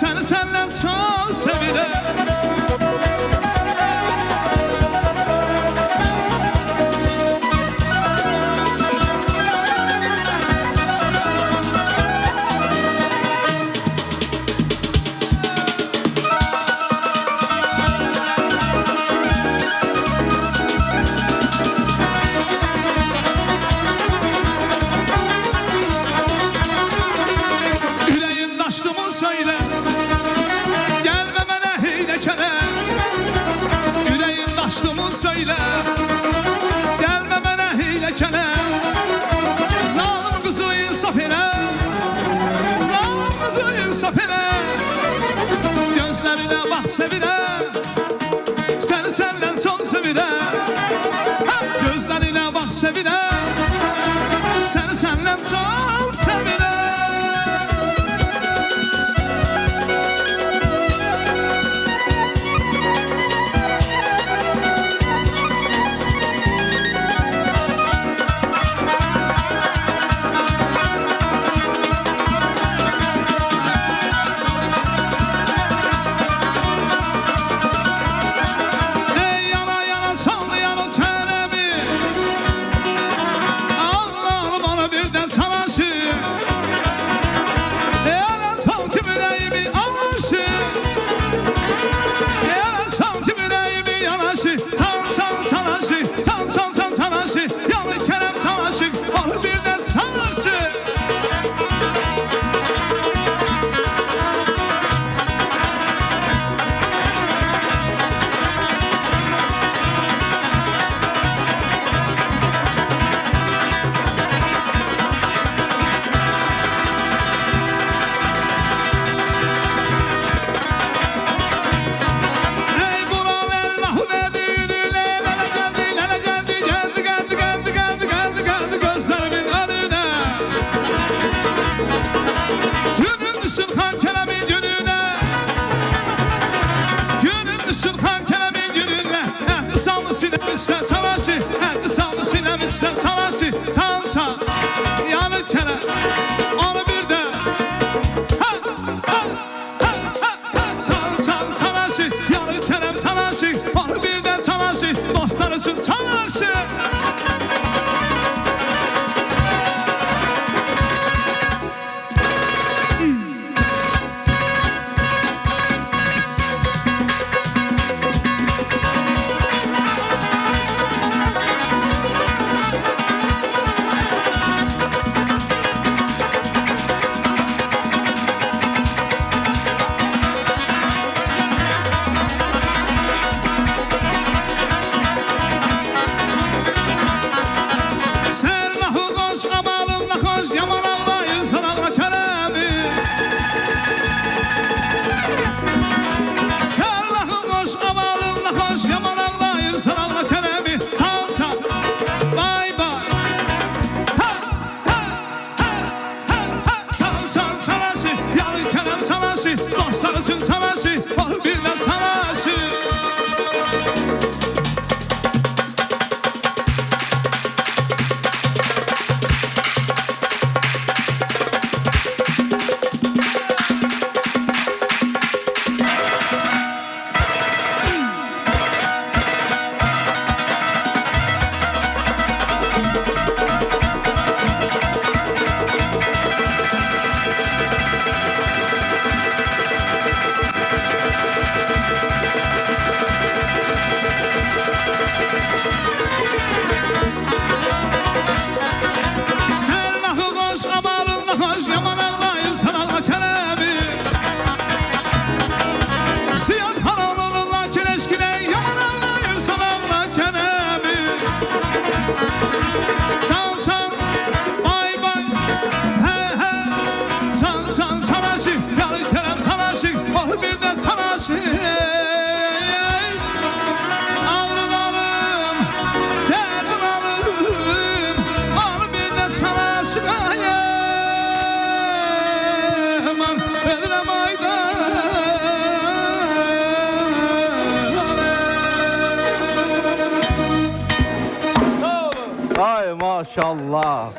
Seni senden çok sevirem. Söyle, gelme bana hilekere. Yüreğin açtığımı söyle, gelme bana hilekere. Zalim kızı insaf ile, zalim kızı insaf ile. Gözlerine bak sevire, seni senden çok sevire. Gözlerine bak sevire, seni senden çok sevire. Sinəmizdə çalaşı, həqqı saldı sinəmizdə çalaşı. Tança, yanı kərə, onu bir də çalaşı, yanı kərəm çalaşı, onu bir də çalaşı. Dostlar üçün çalaşı. Dostlar için savaşı, onu birden savaşı. Ay maşallah.